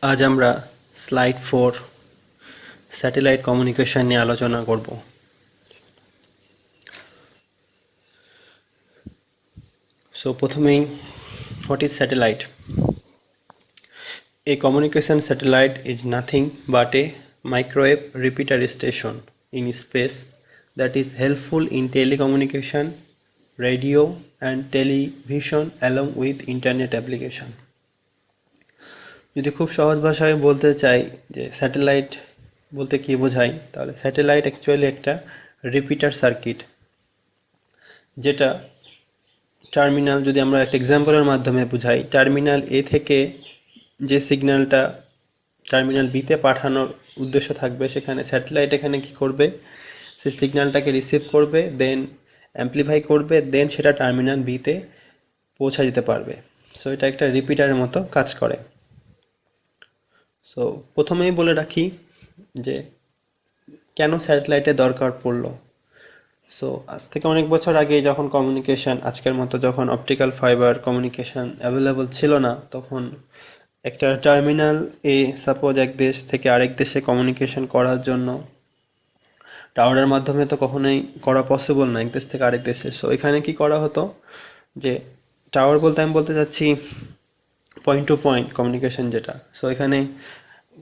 আজ আমরা slide 4 satellite communication নিয়ে আলোচনা করব। সো প্রথমেই, what is satellite? A communication satellite is nothing but a microwave repeater station in space that is helpful in telecommunication, radio and television along with internet application. যদি খুব সহজ ভাষায় বলতে চাই যে স্যাটেলাইট বলতে কি বোঝায়, তাহলে স্যাটেলাইট অ্যাকচুয়ালি একটা রিপিটার সার্কিট, যেটা টার্মিনাল, যদি আমরা একটা এক্সাম্পলের মাধ্যমে বুঝাই, টার্মিনাল এ থেকে যে সিগন্যালটা টার্মিনাল বিতে পাঠানোর উদ্দেশ্য থাকবে, সেখানে স্যাটেলাইট এখানে কি করবে, সেই সিগন্যালটাকে রিসিভ করবে, দেন অ্যাম্প্লিফাই করবে, দেন সেটা টার্মিনাল বিতে পৌঁছা যেতে পারবে। সো এটা একটা রিপিটারের মতো কাজ করে। সো প্রথমেই বলে রাখি যে কেন স্যাটেলাইটের দরকার পড়লো। সো আজ থেকে অনেক বছর আগে যখন কমিউনিকেশন আজকের মতো যখন অপটিক্যাল ফাইবার কমিউনিকেশন অ্যাভেলেবল ছিল না, তখন একটা টার্মিনাল এ সাপোজ এক দেশ থেকে আরেক দেশে কমিউনিকেশন করার জন্য টাওয়ারের মাধ্যমে তো কখনোই করা পসিবল না এক দেশ থেকে আরেক দেশে। সো এখানে কি করা হতো যে টাওয়ার বলতে আমি বলতে চাচ্ছি পয়েন্ট টু পয়েন্ট কমিউনিকেশন যেটা। সো এখানে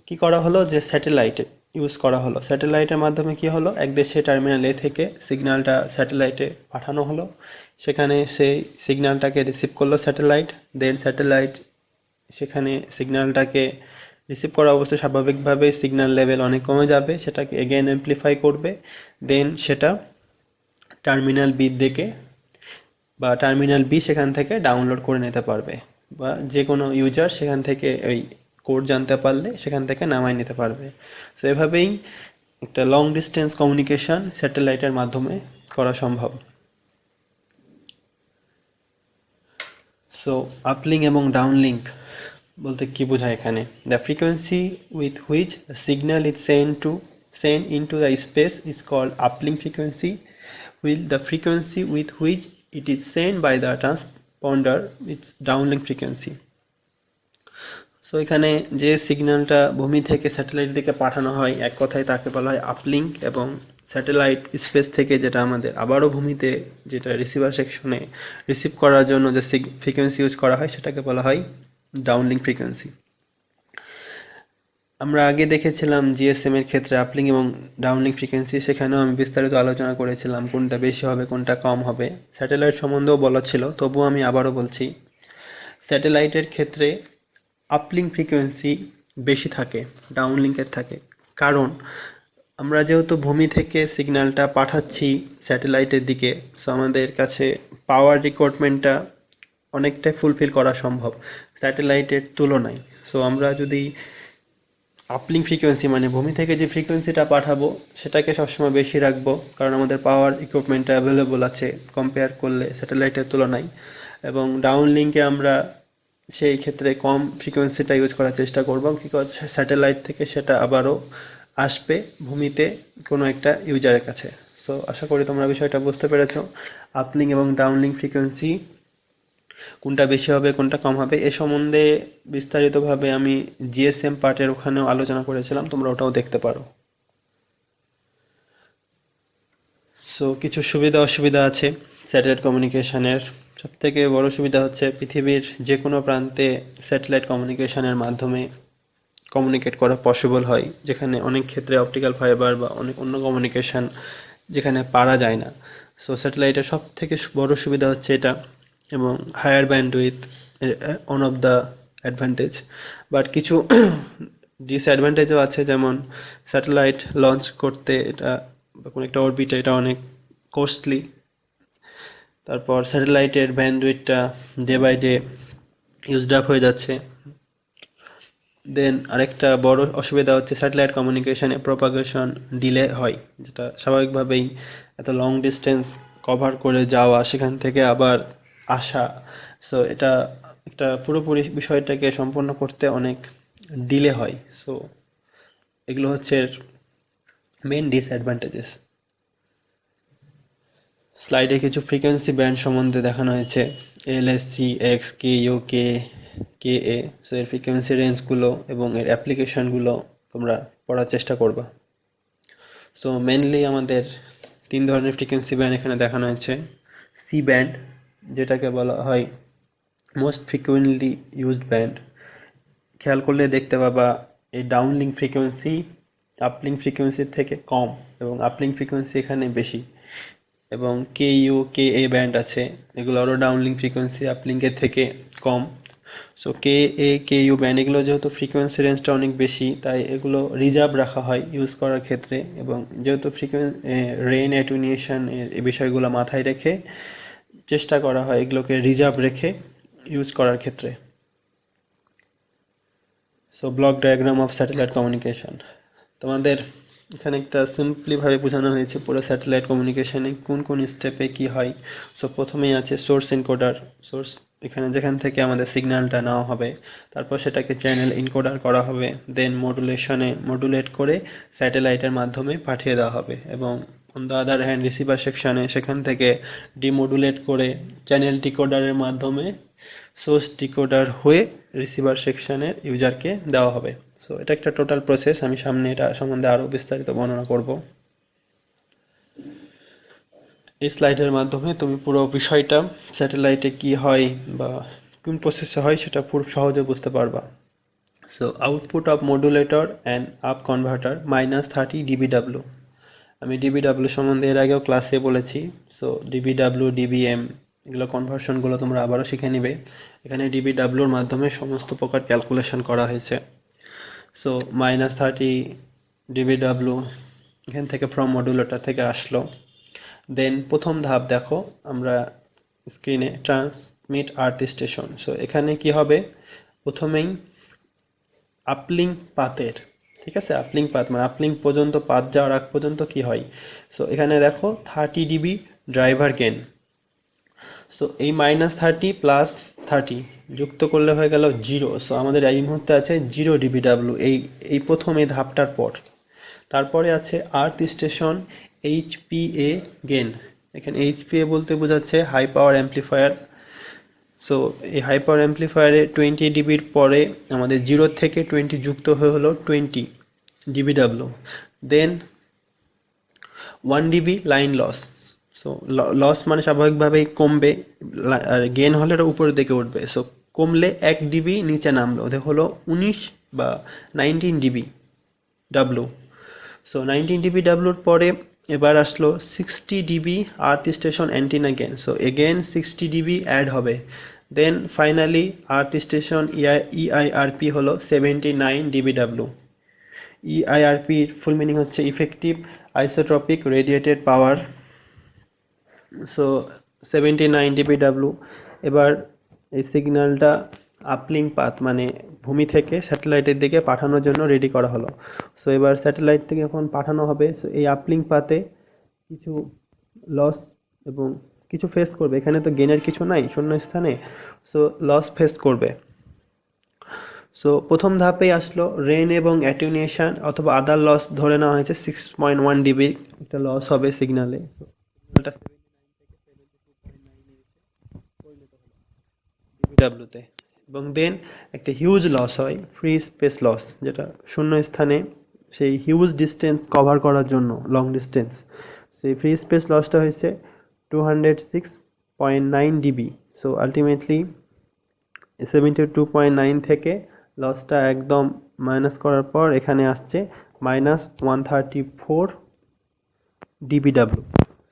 কি করা হলো যে স্যাটেলাইট ইউজ করা হলো। স্যাটেলাইটের মাধ্যমে কি হলো, এক দেশে টার্মিনাল এ থেকে সিগন্যালটা স্যাটেলাইটে পাঠানো হলো, সেখানে সেই সিগন্যালটাকে রিসিভ করলো স্যাটেলাইট, দেন স্যাটেলাইট সেখানে সিগন্যালটাকে রিসিভ করা অবস্থায় স্বাভাবিকভাবে সিগন্যাল লেভেল অনেক কমে যাবে, সেটাকে এগেইন অ্যাম্প্লিফাই করবে, দেন সেটা টার্মিনাল বি দিকে বা টার্মিনাল বি সেখান থেকে ডাউনলোড করে নিতে পারবে, বা যে কোনো ইউজার সেখান থেকে ওই কোড জানতে পারলে সেখান থেকে নামায় নিতে পারবে। সো এভাবেই একটা লং ডিস্টেন্স কমিউনিকেশন স্যাটেলাইটের মাধ্যমে করা সম্ভব। সো আপলিঙ্ক এবং ডাউনলিঙ্ক বলতে কি বোঝায় এখানে? The frequency with which signal is send into the space is called uplink frequency, while the frequency with which it is sent by the transponder is downlink frequency. So এখানে যে সিগন্যালটা ভূমি থেকে satellite দিকে পাঠানো হয়, এক কথায় তাকে বলা হয় আপলিঙ্ক, এবং স্যাটেলাইট স্পেস থেকে যেটা আমাদের আবারও ভূমিতে যেটা রিসিভার সেকশনে রিসিভ করার জন্য যে ফ্রিকোয়েন্সি ইউজ করা হয়, সেটাকে বলা হয় ডাউনলিঙ্ক ফ্রিকোয়েন্সি। আমরা আগে দেখেছিলাম জিএসএম এর ক্ষেত্রে আপলিঙ্ক এবং ডাউনলিঙ্ক ফ্রিকোয়েন্সি, সেখানেও আমি বিস্তারিত আলোচনা করেছিলাম কোনটা বেশি হবে কোনটা কম হবে। স্যাটেলাইট সম্বন্ধেও বলা ছিল, তবুও আমি আবারও বলছি, স্যাটেলাইটের ক্ষেত্রে আপলিঙ্ক ফ্রিকোয়েন্সি বেশি থাকে ডাউনলিঙ্কের থাকে। কারণ আমরা যেহেতু ভূমি থেকে সিগন্যালটা পাঠাচ্ছি স্যাটেলাইটের দিকে, সো আমাদের কাছে পাওয়ার রিকোয়ারমেন্টটা অনেকটাই ফুলফিল করা সম্ভব স্যাটেলাইটের তুলনায়। সো আমরা যদি আপলিঙ্ক ফ্রিকোয়েন্সি মানে ভূমি থেকে যে ফ্রিকোয়েন্সিটা পাঠাবো সেটাকে সবসময় বেশি রাখবো, কারণ আমাদের পাওয়ার ইকুইপমেন্টটা অ্যাভেলেবল আছে কম্পেয়ার করলে স্যাটেলাইটের তুলনায়। এবং ডাউনলিঙ্কে আমরা সেই ক্ষেত্রে কম ফ্রিকোয়েন্সিটা ইউজ করার চেষ্টা করবো, বিকজ স্যাটেলাইট থেকে সেটা আবারও আসবে ভূমিতে কোনো একটা ইউজারের কাছে। সো আশা করি তোমরা বিষয়টা বুঝতে পেরেছো। আপলিঙ্ক এবং ডাউনলিঙ্ক ফ্রিকোয়েন্সি কোনটা বেশি হবে কোনটা কম হবে এ সম্বন্ধে বিস্তারিতভাবে আমি জিএসএম পার্টের ওখানেও আলোচনা করেছিলাম, তোমরা ওটাও দেখতে পারো। সো কিছু সুবিধা অসুবিধা আছে স্যাটেলাইট কমিউনিকেশনের। সবথেকে বড় সুবিধা হচ্ছে পৃথিবীর যে কোনো প্রান্তে স্যাটেলাইট কমিউনিকেশনের মাধ্যমে কমিউনিকেট করা পসিবল হয়, যেখানে অনেক ক্ষেত্রে অপটিক্যাল ফাইবার বা অনেক অন্য কমিউনিকেশন যেখানে পারা যায় না। সো স্যাটেলাইটের সব থেকে বড় সুবিধা হচ্ছে এটা, এবং higher bandwidth one of the advantage. But কিছু ডিসঅ্যাডভান্টেজও আছে, যেমন স্যাটেলাইট লঞ্চ করতে এটা বা কোনো একটা অরবিটে এটা অনেক কস্টলি। তারপর স্যাটেলাইটের ব্যান্ডউইথটা day by day used up হয়ে যাচ্ছে। দেন আরেকটা বড় অসুবিধা হচ্ছে স্যাটেলাইট কমিউনিকেশনে প্রপাগেশন ডিলে হয়, যেটা স্বাভাবিকভাবেই এত লং ডিস্টেন্স কভার করে যাওয়া সেখান থেকে আবার আসা। সো এটা একটা পুরোপুরি বিষয়টাকে সম্পন্ন করতে অনেক ডিলে হয়। সো এগুলো হচ্ছে মেন ডিসঅ্যাডভান্টেজেস। স্লাইডে কিছু ফ্রিকোয়েন্সি ব্যান্ড সম্বন্ধে দেখানো হয়েছে, L S C, X, K, U, K, K A. So এর ফ্রিকোয়েন্সি রেঞ্জগুলো এবং এর অ্যাপ্লিকেশনগুলো তোমরা পড়ার চেষ্টা করবা। সো মেনলি আমাদের 3 ধরনের ফ্রিকোয়েন্সি ব্যান্ড এখানে দেখানো হয়েছে। সি ব্যান্ড, যেটাকে বলা হয় মোস্ট ফ্রিকুয়েন্টলি ইউজড ব্যান্ড। খেয়াল করলে দেখতে পাবা এই ডাউনলিঙ্ক ফ্রিকোয়েন্সি আপলিঙ্ক ফ্রিকোয়েন্সির থেকে কম এবং আপলিঙ্ক ফ্রিকোয়েন্সি এখানে বেশি। এবং কে ইউ কে এ ব্যান্ড আছে, এগুলো আরও ডাউনলিঙ্ক ফ্রিকোয়েন্সি আপলিঙ্কের থেকে কম। So K A K U band এগুলো যেহেতু ফ্রিকোয়েন্সি রেঞ্জটা অনেক বেশি, তাই এগুলো রিজার্ভ রাখা হয় ইউজ করার ক্ষেত্রে। এবং যেহেতু রেন অ্যাটেনুয়েশন এই বিষয়গুলো মাথায় রেখে চেষ্টা করা হয় এগুলোকে রিজার্ভ রেখে ইউজ করার ক্ষেত্রে। So block diagram of satellite communication তোমাদের এখানে একটা সিম্পলিভাবে বোঝানো হয়েছে পুরো স্যাটেলাইট কমিউনিকেশনে কোন কোন স্টেপে কি হয়। সো প্রথমেই আছে সোর্স এনকোডার। সোর্স এখানে যেখান থেকে আমাদের সিগন্যালটা নেওয়া হবে, তারপর সেটাকে চ্যানেল এনকোডার করা হবে, দেন মডুলেট করে স্যাটেলাইটের মাধ্যমে পাঠিয়ে দেওয়া হবে। এবং on the other hand receiver সেকশানে সেখান থেকে ডিমডুলেট করে চ্যানেল ডিকোডারের মাধ্যমে সোর্স ডিকোডার হয়ে রিসিভার সেকশানের ইউজারকে দেওয়া হবে। সো এটা একটা টোটাল প্রসেস, আমি সামনে এটা সম্বন্ধে আরও বিস্তারিত বর্ণনা করব। এই স্লাইডের মাধ্যমে তুমি পুরো বিষয়টা স্যাটেলাইটে কি হয় বা কোন প্রসেসে হয় সেটা পুরো সহজে বুঝতে পারবা। So output of modulator and up converter -30 ডিবিডাব্লিউ। আমি ডিবিডাব্লিউ সম্বন্ধে এর আগেও ক্লাসে বলেছি। সো ডিবিডাব্লিউ ডিবিএম এগুলো কনভার্সনগুলো তোমরা আবারও শিখে নিবে। এখানে ডিবিডাব্লিউর মাধ্যমে সমস্ত প্রকার ক্যালকুলেশন করা হয়েছে। সো -30 ডিবিডাব্লিউ এখান থেকে ফ্রম মডুলেটর থেকে আসলো। দেন প্রথম ধাপ দেখো আমরা স্ক্রিনে, ট্রান্সমিট আর্থ স্টেশন। সো এখানে কি হবে, প্রথমেই আপলিঙ্ক পাথের, ঠিক আছে, আপলিঙ্ক পাথ মানে আপলিঙ্ক পর্যন্ত পাথ যাওয়ার আগ পর্যন্ত কি হয়। সো এখানে দেখো 30 ডিবি ড্রাইভার গেন। সো এই -30 প্লাস 30 যুক্ত করলে হয়ে গেল 0। সো আমাদের এই মুহূর্তে আছে 0 ডিবিডাব্লিউ এই প্রথম এই ধাপটার পর। তারপরে আছে আর্থ স্টেশন এইচপিএ গেন। এখানে এইচপিএ বলতে বোঝাচ্ছে হাই পাওয়ার অ্যাম্প্লিফায়ার। সো এই হাই পাওয়ার অ্যাম্প্লিফায়ারে 20 ডিবির পরে আমাদের 0 থেকে 20 যুক্ত হয়ে হলো 20 D B W. Then 1 D B line loss. So loss মানে স্বাভাবিকভাবেই কমবে, আর গেন হলে এটা উপরের দিকে উঠবে। সো কমলে 1 ডিবি নিচে নামলো, ওদের হলো 19 বা 19 ডিবি ডাব্লু। সো 19 ডিবি ডাব্লুর পরে এবার আসলো 60 dB earth station antenna gain. So again 60 dB add হবে। Then finally earth station EIRP হলো 79 ডিবি ডাব্লু। ইআইআরপির ফুল মিনিং হচ্ছে effective isotropic radiated power. So 79 dB W. এবার এই সিগন্যালটা আপলিঙ্ক পাথ মানে ভূমি থেকে স্যাটেলাইটের দিকে পাঠানোর জন্য রেডি করা হলো। সো এবার স্যাটেলাইট থেকে যখন পাঠানো হবে, সো এই আপলিঙ্ক পাথে কিছু লস এবং কিছু ফেস করবে। এখানে তো গেনের কিছু নাই শূন্য স্থানে, সো লস ফেস করবে। সো প্রথম ধাপেই আসলো রেন এবং অ্যাটেনুয়েশন অথবা আদার লস ধরে নেওয়া হয়েছে 6.1 ডিবি একটা লস হবে সিগন্যালে। ডাব্লুতে। এবং দেন একটা হিউজ লস হয়, ফ্রি স্পেস লস, যেটা শূন্য স্থানে সেই হিউজ ডিস্টেন্স কভার করার জন্য লং ডিস্টেন্স সেই ফ্রি স্পেস লসটা হয়েছে 206.9 ডিবি। সো আলটিমেটলি 72.9 থেকে লসটা একদম মাইনাস করার পর এখানে আসছে -134 ডিবিডাব্লিউ।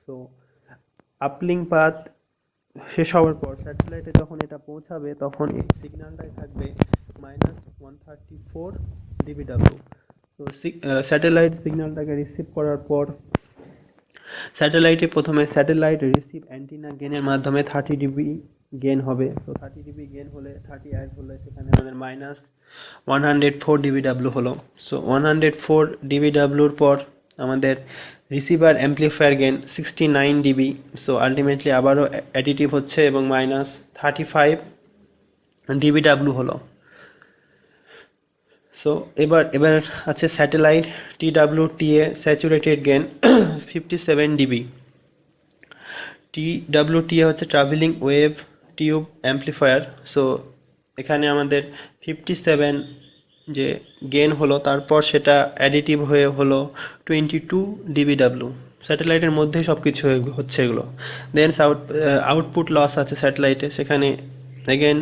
সো আপলিঙ্ক পাথ শেষ হওয়ার পর স্যাটেলাইটে যখন এটা পৌঁছাবে তখন এই সিগন্যালটাই থাকবে -134 ডিবিডাব্লিউ। তো স্যাটেলাইট সিগন্যালটাকে রিসিভ করার পর স্যাটেলাইটে প্রথমে স্যাটেলাইট রিসিভ অ্যান্টিনা গেনের মাধ্যমে 30 ডিবি গেন হবে। সো 30 ডিবি গেন হলে 30 অ্যাড হলে সেখানে আমাদের -104 ডিবিডাব্লিউ হলো। সো 104 ডিবিডাব্লিউর পর আমাদের receiver amplifier gain 69 DB. So ultimately আবারও অ্যাডিটিভ হচ্ছে এবং -35 ডিবিডাব্লিউ হলো। সো এবার আছে satellite TWTA saturated gain 57 DB. TWTA হচ্ছে travelling wave tube amplifier. So এখানে আমাদের 57 যে গেন হলো, তারপর সেটা অ্যাডিটিভ হয়ে হলো 22 ডিবিডাব্লিউ। স্যাটেলাইটের মধ্যেই সব কিছু হচ্ছে এগুলো। দেন আউটপুট লস আছে স্যাটেলাইটে, সেখানে অ্যাগেন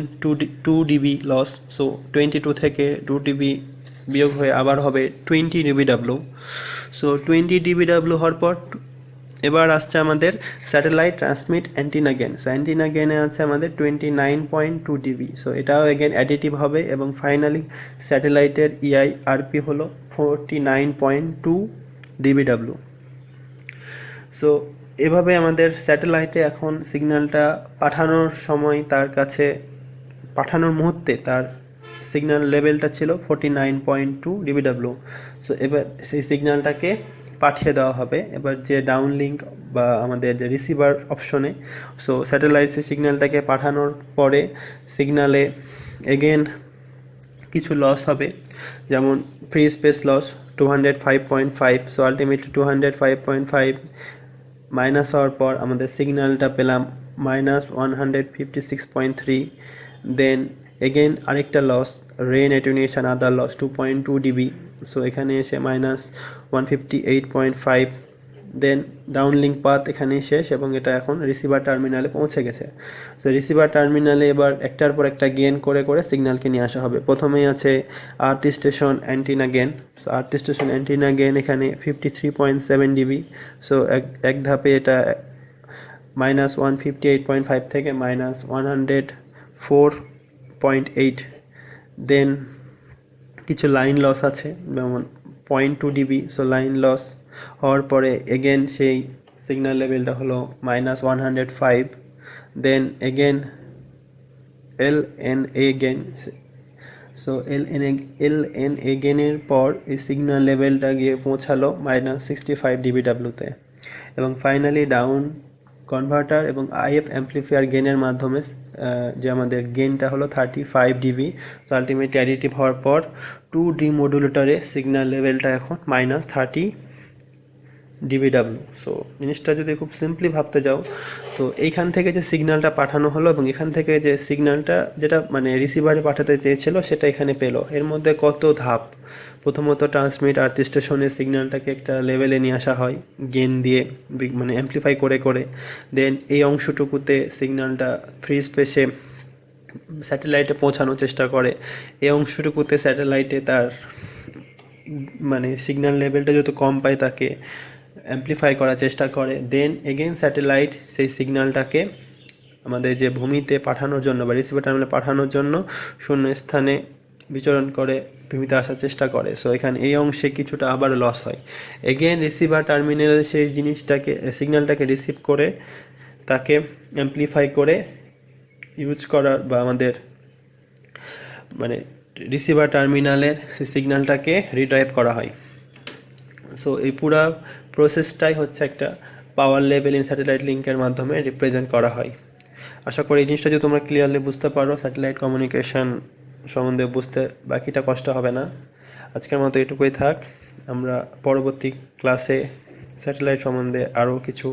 2 ডিবি লস। সো 22 থেকে 2 ডিবি বিয়োগ হয়ে আবার হবে 20 ডিবিডাব্লিউ। সো 20 ডিবিডাব্লিউ হওয়ার পর এবার আসছে আমাদের satellite transmit antenna gain. So antenna গেনে আছে আমাদের 29.2 ডিবি। সো এটাও এগেন অ্যাডিটিভ হবে এবং ফাইনালি স্যাটেলাইটের ইআইআরপি হলো 49.2 ডিবিডাব্লিউ। সো এভাবে আমাদের স্যাটেলাইটে এখন সিগন্যালটা পাঠানোর সময় তার কাছে পাঠানোর মুহূর্তে তার সিগন্যাল লেভেলটা ছিল 49.2 ডিবিডাব্লিউ। সো এবার সেই সিগন্যালটাকে পাঠিয়ে দেওয়া হবে এবার যে ডাউন লিঙ্ক বা আমাদের যে রিসিভার অপশনে। সো স্যাটেলাইট সেই সিগন্যালটাকে পাঠানোর পরে সিগন্যালে এগেন কিছু লস হবে, যেমন free space loss 205.5। So ultimately 205.5 minus হওয়ার পর আমাদের সিগন্যালটা পেলাম -156.3। দেন এগেন আরেকটা loss, rain attenuation other loss 2.2 D B. So এখানে এসে -158.5। দেন ডাউনলিঙ্ক পাথ এখানেই শেষ এবং এটা এখন রিসিভার টার্মিনালে পৌঁছে গেছে। সো রিসিভার টার্মিনালে এবার একটার পর একটা গেন করে করে সিগন্যালকে নিয়ে আসা হবে। প্রথমেই আছে আর্থ স্টেশন অ্যান্টিনা গেন। সো আর্থ স্টেশন অ্যান্টিনা গেন এখানে 53.7 ডিবি। সো এক ধাপে এটা -158.5 থেকে -104.8। দেন কিছু লাইন লস আছে যেমন 0.2 ডিবি। সো লাইন লস হওয়ার পরে এগেন সেই সিগন্যাল লেভেলটা হলো -105। Then again LNA gain. So LNA গেনের পর এই সিগন্যাল লেভেলটা গিয়ে পৌঁছালো -65 ডিবিডাব্লিউতে এবং ফাইনালি ডাউন কনভার্টার এবং আইএফ অ্যাম্পলিফায়ার গেনের মাধ্যমে যে আমাদের গেনটা হলো 35 ডিবি। সো আলটিমেট অ্যাডিটিভ হওয়ার পর 2D মডুলেটরে সিগন্যাল লেভেলটা এখন -30 ডিবিডাব্লিউ। সো জিনিসটা যদি খুব সিম্পলি ভাবতে যাও, তো এইখান থেকে যে সিগন্যালটা পাঠানো হলো এবং এখান থেকে যে সিগন্যালটা যেটা মানে রিসিভারে পাঠাতে চেয়েছিল সেটা এখানে পেলো, এর মধ্যে কত ধাপ। প্রথমত ট্রান্সমিট আর্থ স্টেশনের সিগন্যালটাকে একটা লেভেলে নিয়ে আসা হয় গেন দিয়ে, মানে অ্যাম্পলিফাই করে করে। দেন এই অংশটুকুতে সিগন্যালটা ফ্রি স্পেসে স্যাটেলাইটে পৌঁছানোর চেষ্টা করে। এই অংশটুকুতে স্যাটেলাইটে তার মানে সিগন্যাল লেভেলটা যত কম পায় তাকে অ্যাম্পলিফাই করার চেষ্টা করে। দেন এগেন স্যাটেলাইট সেই সিগন্যালটাকে আমাদের যে ভূমিতে পাঠানোর জন্য বা রিসিভার টার্মিনালে পাঠানোর জন্য শূন্য স্থানে বিচরণ করে ভূমিতে আসার চেষ্টা করে। সো এখানে এই অংশে কিছুটা আবার লস হয়। এগেন রিসিভার টার্মিনালে সেই জিনিসটাকে সিগন্যালটাকে রিসিভ করে তাকে অ্যাম্পলিফাই করে ইউজ করার বা আমাদের মানে রিসিভার টার্মিনালের সেই সিগন্যালটাকে রিড্রাইভ করা হয়। সো এই পুরা প্রসেসটাই হচ্ছে একটা পাওয়ার লেভেল ইন স্যাটেলাইট লিঙ্কের মাধ্যমে রিপ্রেজেন্ট করা হয়। আশা করি এই জিনিসটা যদি তোমরা ক্লিয়ারলি বুঝতে পারো, স্যাটেলাইট কমিউনিকেশন সম্বন্ধে বুঝতে বাকিটা কষ্ট হবে না। আজকের মতো এটুকুই থাক। আমরা পরবর্তী ক্লাসে স্যাটেলাইট সম্বন্ধে আরও কিছু